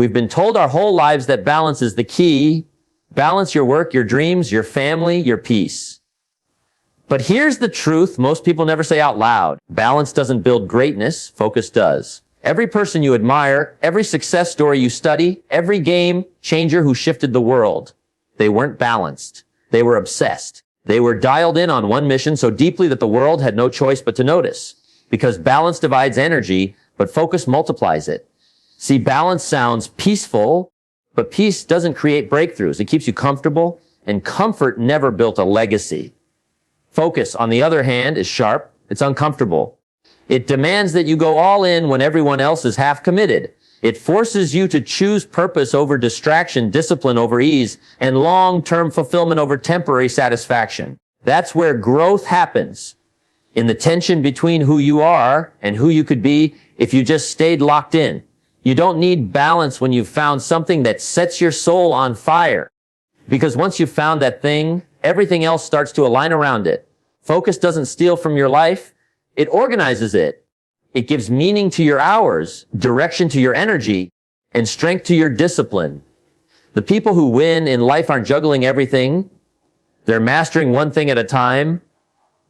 We've been told our whole lives that balance is the key. Balance your work, your dreams, your family, your peace. But here's the truth most people never say out loud. Balance doesn't build greatness, focus does. Every person you admire, every success story you study, every game changer who shifted the world, they weren't balanced. They were obsessed. They were dialed in on one mission so deeply that the world had no choice but to notice. Because balance divides energy, but focus multiplies it. See, balance sounds peaceful, but peace doesn't create breakthroughs. It keeps you comfortable, and comfort never built a legacy. Focus, on the other hand, is sharp. It's uncomfortable. It demands that you go all in when everyone else is half committed. It forces you to choose purpose over distraction, discipline over ease, and long-term fulfillment over temporary satisfaction. That's where growth happens, in the tension between who you are and who you could be if you just stayed locked in. You don't need balance when you've found something that sets your soul on fire. Because once you've found that thing, everything else starts to align around it. Focus doesn't steal from your life. It organizes it. It gives meaning to your hours, direction to your energy, and strength to your discipline. The people who win in life aren't juggling everything. They're mastering one thing at a time.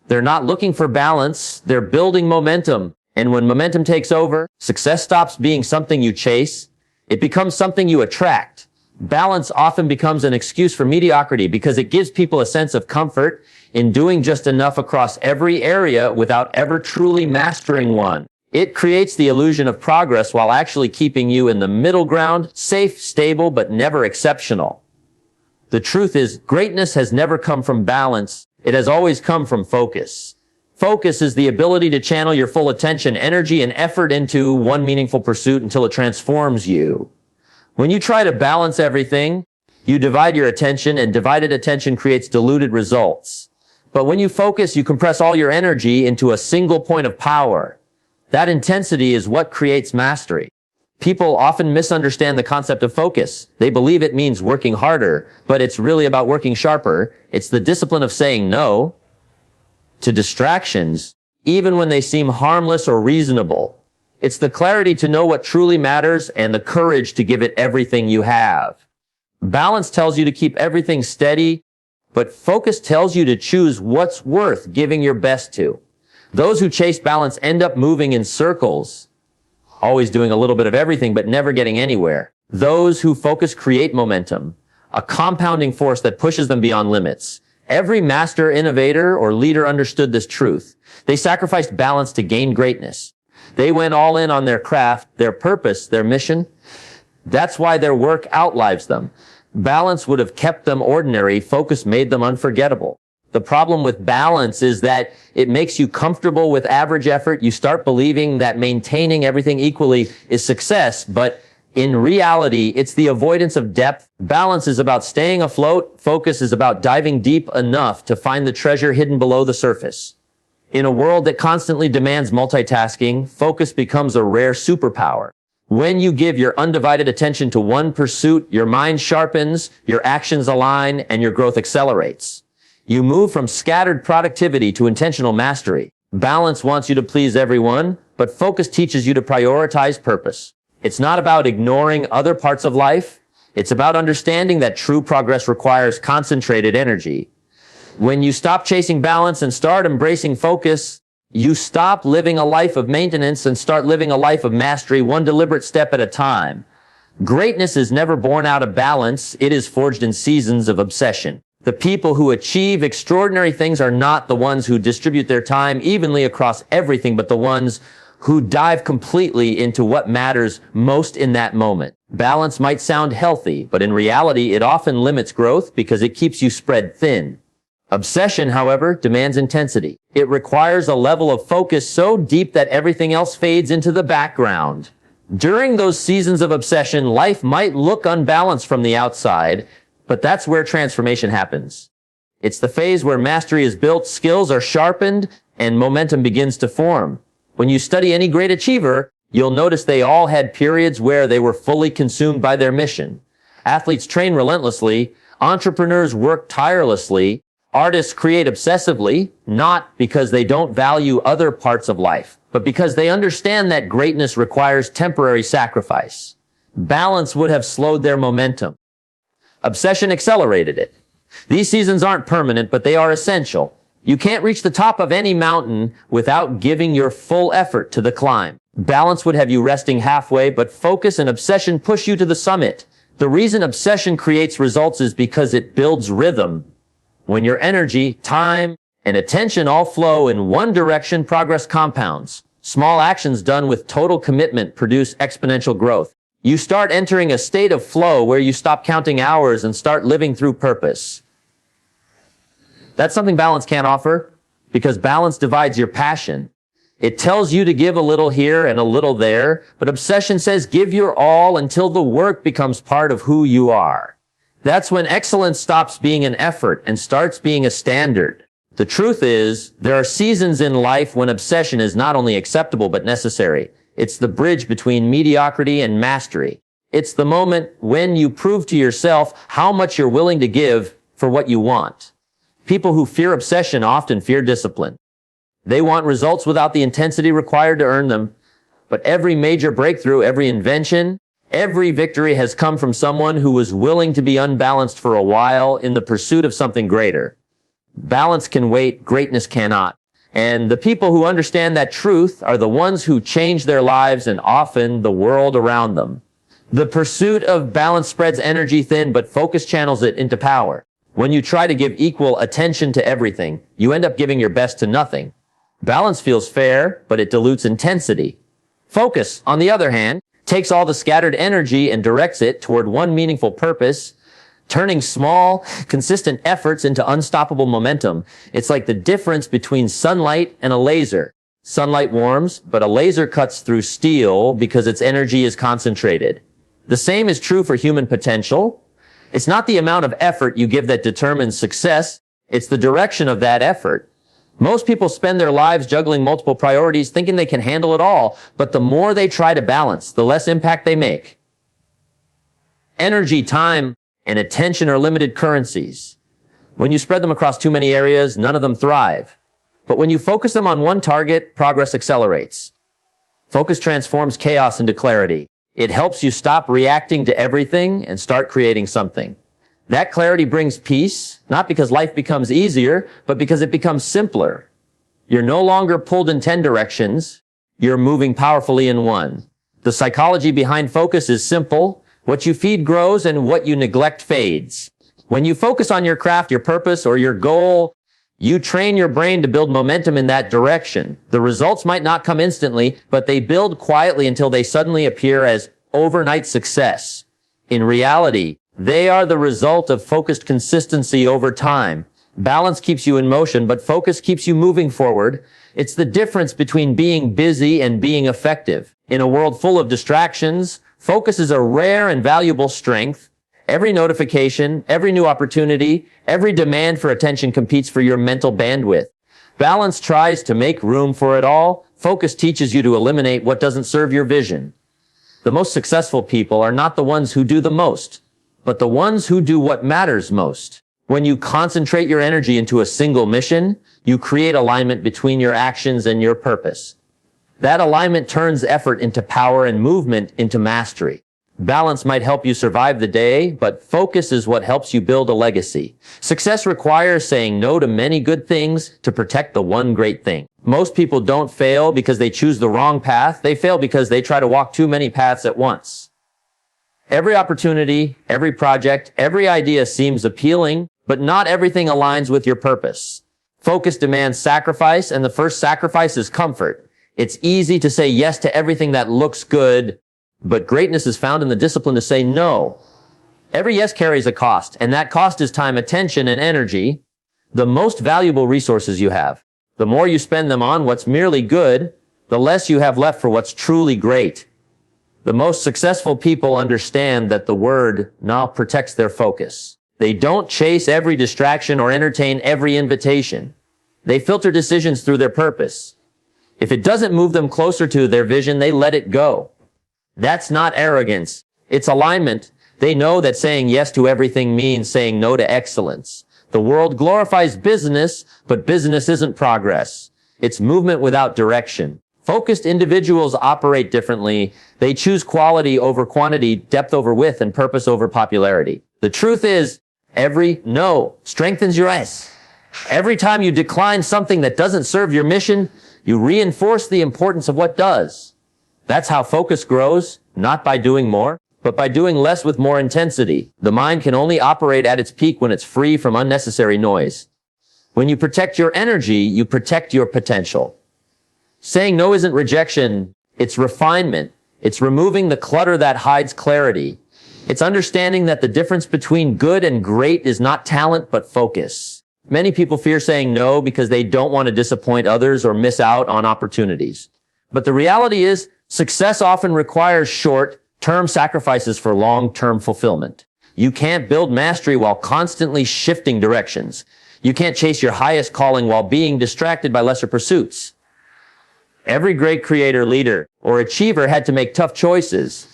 They're not looking for balance. They're building momentum. And when momentum takes over, success stops being something you chase. It becomes something you attract. Balance often becomes an excuse for mediocrity because it gives people a sense of comfort in doing just enough across every area without ever truly mastering one. It creates the illusion of progress while actually keeping you in the middle ground, safe, stable, but never exceptional. The truth is, greatness has never come from balance. It has always come from focus. Focus is the ability to channel your full attention, energy, and effort into one meaningful pursuit until it transforms you. When you try to balance everything, you divide your attention, and divided attention creates diluted results. But when you focus, you compress all your energy into a single point of power. That intensity is what creates mastery. People often misunderstand the concept of focus. They believe it means working harder, but it's really about working sharper. It's the discipline of saying no to distractions, even when they seem harmless or reasonable. It's the clarity to know what truly matters and the courage to give it everything you have. Balance tells you to keep everything steady, but focus tells you to choose what's worth giving your best to. Those who chase balance end up moving in circles, always doing a little bit of everything but never getting anywhere. Those who focus create momentum, a compounding force that pushes them beyond limits. Every master, innovator, or leader understood this truth. They sacrificed balance to gain greatness. They went all in on their craft, their purpose, their mission. That's why their work outlives them. Balance would have kept them ordinary. Focus made them unforgettable. The problem with balance is that it makes you comfortable with average effort. You start believing that maintaining everything equally is success, but in reality, it's the avoidance of depth. Balance is about staying afloat. Focus is about diving deep enough to find the treasure hidden below the surface. In a world that constantly demands multitasking, focus becomes a rare superpower. When you give your undivided attention to one pursuit, your mind sharpens, your actions align, and your growth accelerates. You move from scattered productivity to intentional mastery. Balance wants you to please everyone, but focus teaches you to prioritize purpose. It's not about ignoring other parts of life. It's about understanding that true progress requires concentrated energy. When you stop chasing balance and start embracing focus, you stop living a life of maintenance and start living a life of mastery, one deliberate step at a time. Greatness is never born out of balance. It is forged in seasons of obsession. The people who achieve extraordinary things are not the ones who distribute their time evenly across everything, but the ones who dive completely into what matters most in that moment. Balance might sound healthy, but in reality, it often limits growth because it keeps you spread thin. Obsession, however, demands intensity. It requires a level of focus so deep that everything else fades into the background. During those seasons of obsession, life might look unbalanced from the outside, but that's where transformation happens. It's the phase where mastery is built, skills are sharpened, and momentum begins to form. When you study any great achiever, you'll notice they all had periods where they were fully consumed by their mission. Athletes train relentlessly, entrepreneurs work tirelessly, artists create obsessively, not because they don't value other parts of life, but because they understand that greatness requires temporary sacrifice. Balance would have slowed their momentum. Obsession accelerated it. These seasons aren't permanent, but they are essential. You can't reach the top of any mountain without giving your full effort to the climb. Balance would have you resting halfway, but focus and obsession push you to the summit. The reason obsession creates results is because it builds rhythm. When your energy, time, and attention all flow in one direction, progress compounds. Small actions done with total commitment produce exponential growth. You start entering a state of flow where you stop counting hours and start living through purpose. That's something balance can't offer, because balance divides your passion. It tells you to give a little here and a little there, but obsession says give your all until the work becomes part of who you are. That's when excellence stops being an effort and starts being a standard. The truth is, there are seasons in life when obsession is not only acceptable but necessary. It's the bridge between mediocrity and mastery. It's the moment when you prove to yourself how much you're willing to give for what you want. People who fear obsession often fear discipline. They want results without the intensity required to earn them. But every major breakthrough, every invention, every victory has come from someone who was willing to be unbalanced for a while in the pursuit of something greater. Balance can wait, greatness cannot. And the people who understand that truth are the ones who change their lives and often the world around them. The pursuit of balance spreads energy thin, but focus channels it into power. When you try to give equal attention to everything, you end up giving your best to nothing. Balance feels fair, but it dilutes intensity. Focus, on the other hand, takes all the scattered energy and directs it toward one meaningful purpose, turning small, consistent efforts into unstoppable momentum. It's like the difference between sunlight and a laser. Sunlight warms, but a laser cuts through steel because its energy is concentrated. The same is true for human potential. It's not the amount of effort you give that determines success. It's the direction of that effort. Most people spend their lives juggling multiple priorities, thinking they can handle it all, but the more they try to balance, the less impact they make. Energy, time, and attention are limited currencies. When you spread them across too many areas, none of them thrive. But when you focus them on one target, progress accelerates. Focus transforms chaos into clarity. It helps you stop reacting to everything and start creating something. That clarity brings peace, not because life becomes easier, but because it becomes simpler. You're no longer pulled in 10 directions. You're moving powerfully in one. The psychology behind focus is simple. What you feed grows and what you neglect fades. When you focus on your craft, your purpose, or your goal, you train your brain to build momentum in that direction. The results might not come instantly, but they build quietly until they suddenly appear as overnight success. In reality, they are the result of focused consistency over time. Balance keeps you in motion, but focus keeps you moving forward. It's the difference between being busy and being effective. In a world full of distractions, focus is a rare and valuable strength. Every notification, every new opportunity, every demand for attention competes for your mental bandwidth. Balance tries to make room for it all. Focus teaches you to eliminate what doesn't serve your vision. The most successful people are not the ones who do the most, but the ones who do what matters most. When you concentrate your energy into a single mission, you create alignment between your actions and your purpose. That alignment turns effort into power and movement into mastery. Balance might help you survive the day, but focus is what helps you build a legacy. Success requires saying no to many good things to protect the one great thing. Most people don't fail because they choose the wrong path. They fail because they try to walk too many paths at once. Every opportunity, every project, every idea seems appealing, but not everything aligns with your purpose. Focus demands sacrifice, and the first sacrifice is comfort. It's easy to say yes to everything that looks good, but greatness is found in the discipline to say no. Every yes carries a cost, and that cost is time, attention, and energy, the most valuable resources you have. The more you spend them on what's merely good, the less you have left for what's truly great. The most successful people understand that the word no protects their focus. They don't chase every distraction or entertain every invitation. They filter decisions through their purpose. If it doesn't move them closer to their vision, they let it go. That's not arrogance. It's alignment. They know that saying yes to everything means saying no to excellence. The world glorifies business, but business isn't progress. It's movement without direction. Focused individuals operate differently. They choose quality over quantity, depth over width, and purpose over popularity. The truth is, every no strengthens your yes. Every time you decline something that doesn't serve your mission, you reinforce the importance of what does. That's how focus grows, not by doing more, but by doing less with more intensity. The mind can only operate at its peak when it's free from unnecessary noise. When you protect your energy, you protect your potential. Saying no isn't rejection, it's refinement. It's removing the clutter that hides clarity. It's understanding that the difference between good and great is not talent, but focus. Many people fear saying no because they don't want to disappoint others or miss out on opportunities. But the reality is, success often requires short-term sacrifices for long-term fulfillment. You can't build mastery while constantly shifting directions. You can't chase your highest calling while being distracted by lesser pursuits. Every great creator, leader, or achiever had to make tough choices,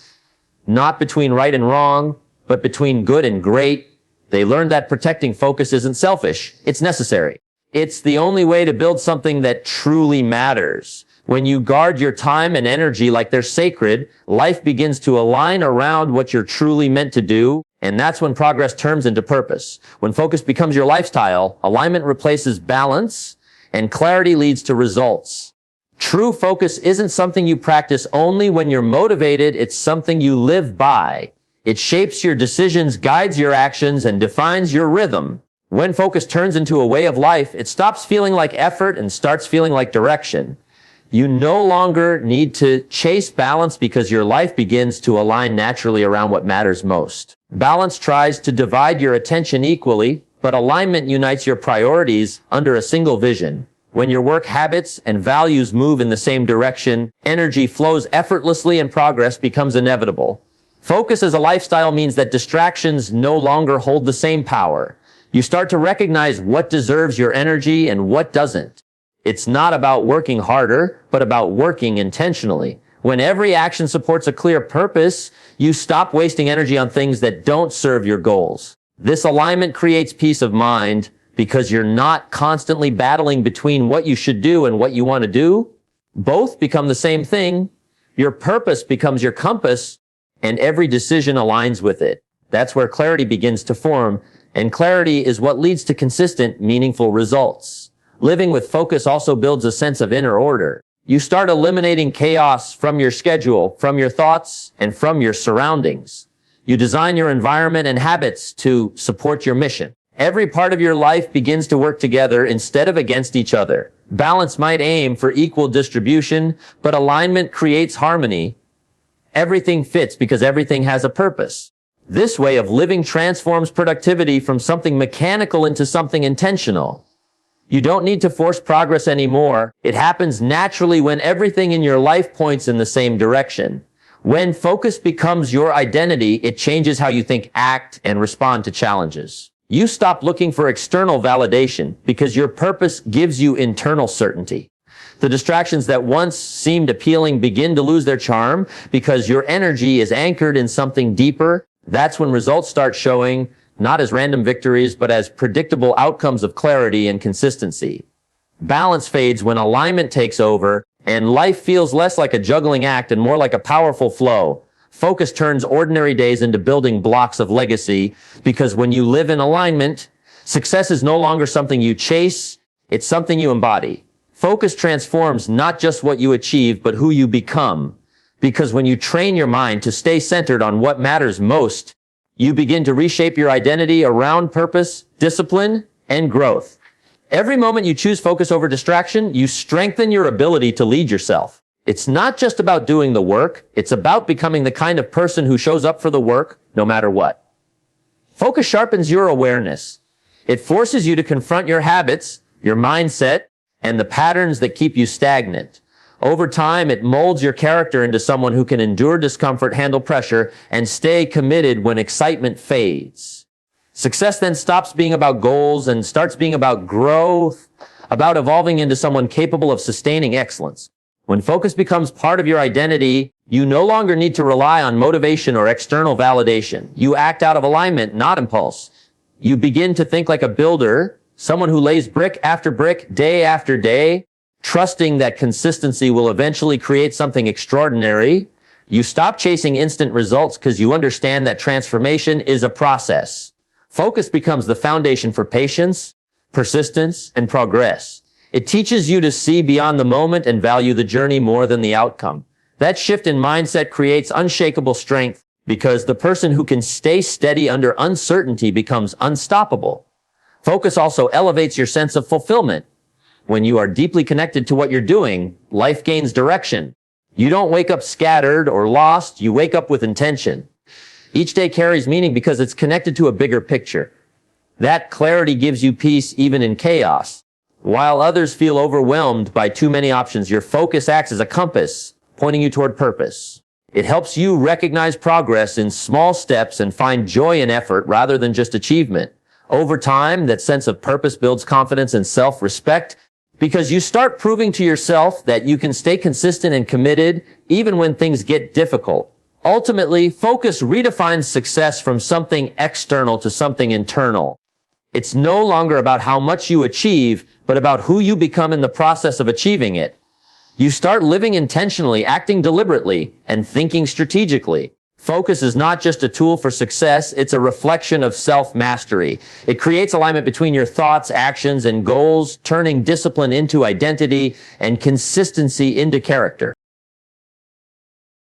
not between right and wrong, but between good and great. They learned that protecting focus isn't selfish. It's necessary. It's the only way to build something that truly matters. When you guard your time and energy like they're sacred, life begins to align around what you're truly meant to do, and that's when progress turns into purpose. When focus becomes your lifestyle, alignment replaces balance, and clarity leads to results. True focus isn't something you practice only when you're motivated, it's something you live by. It shapes your decisions, guides your actions, and defines your rhythm. When focus turns into a way of life, it stops feeling like effort and starts feeling like direction. You no longer need to chase balance because your life begins to align naturally around what matters most. Balance tries to divide your attention equally, but alignment unites your priorities under a single vision. When your work habits and values move in the same direction, energy flows effortlessly and progress becomes inevitable. Focus as a lifestyle means that distractions no longer hold the same power. You start to recognize what deserves your energy and what doesn't. It's not about working harder, but about working intentionally. When every action supports a clear purpose, you stop wasting energy on things that don't serve your goals. This alignment creates peace of mind because you're not constantly battling between what you should do and what you want to do. Both become the same thing. Your purpose becomes your compass, and every decision aligns with it. That's where clarity begins to form, and clarity is what leads to consistent, meaningful results. Living with focus also builds a sense of inner order. You start eliminating chaos from your schedule, from your thoughts, and from your surroundings. You design your environment and habits to support your mission. Every part of your life begins to work together instead of against each other. Balance might aim for equal distribution, but alignment creates harmony. Everything fits because everything has a purpose. This way of living transforms productivity from something mechanical into something intentional. You don't need to force progress anymore. It happens naturally when everything in your life points in the same direction. When focus becomes your identity, it changes how you think, act, and respond to challenges. You stop looking for external validation because your purpose gives you internal certainty. The distractions that once seemed appealing begin to lose their charm because your energy is anchored in something deeper. That's when results start showing, not as random victories, but as predictable outcomes of clarity and consistency. Balance fades when alignment takes over, and life feels less like a juggling act and more like a powerful flow. Focus turns ordinary days into building blocks of legacy, because when you live in alignment, success is no longer something you chase, it's something you embody. Focus transforms not just what you achieve, but who you become. Because when you train your mind to stay centered on what matters most, you begin to reshape your identity around purpose, discipline, and growth. Every moment you choose focus over distraction, you strengthen your ability to lead yourself. It's not just about doing the work, it's about becoming the kind of person who shows up for the work no matter what. Focus sharpens your awareness. It forces you to confront your habits, your mindset, and the patterns that keep you stagnant. Over time, it molds your character into someone who can endure discomfort, handle pressure, and stay committed when excitement fades. Success then stops being about goals and starts being about growth, about evolving into someone capable of sustaining excellence. When focus becomes part of your identity, you no longer need to rely on motivation or external validation. You act out of alignment, not impulse. You begin to think like a builder, someone who lays brick after brick, day after day. trusting that consistency will eventually create something extraordinary. You stop chasing instant results because you understand that transformation is a process. Focus becomes the foundation for patience, persistence, and progress. It teaches you to see beyond the moment and value the journey more than the outcome. That shift in mindset creates unshakable strength because the person who can stay steady under uncertainty becomes unstoppable. Focus also elevates your sense of fulfillment. When you are deeply connected to what you're doing, life gains direction. You don't wake up scattered or lost, you wake up with intention. Each day carries meaning because it's connected to a bigger picture. That clarity gives you peace even in chaos. While others feel overwhelmed by too many options, your focus acts as a compass, pointing you toward purpose. It helps you recognize progress in small steps and find joy in effort rather than just achievement. Over time, that sense of purpose builds confidence and self-respect because you start proving to yourself that you can stay consistent and committed even when things get difficult. Ultimately, focus redefines success from something external to something internal. It's no longer about how much you achieve, but about who you become in the process of achieving it. You start living intentionally, acting deliberately, and thinking strategically. Focus is not just a tool for success, it's a reflection of self-mastery. It creates alignment between your thoughts, actions, and goals, turning discipline into identity and consistency into character.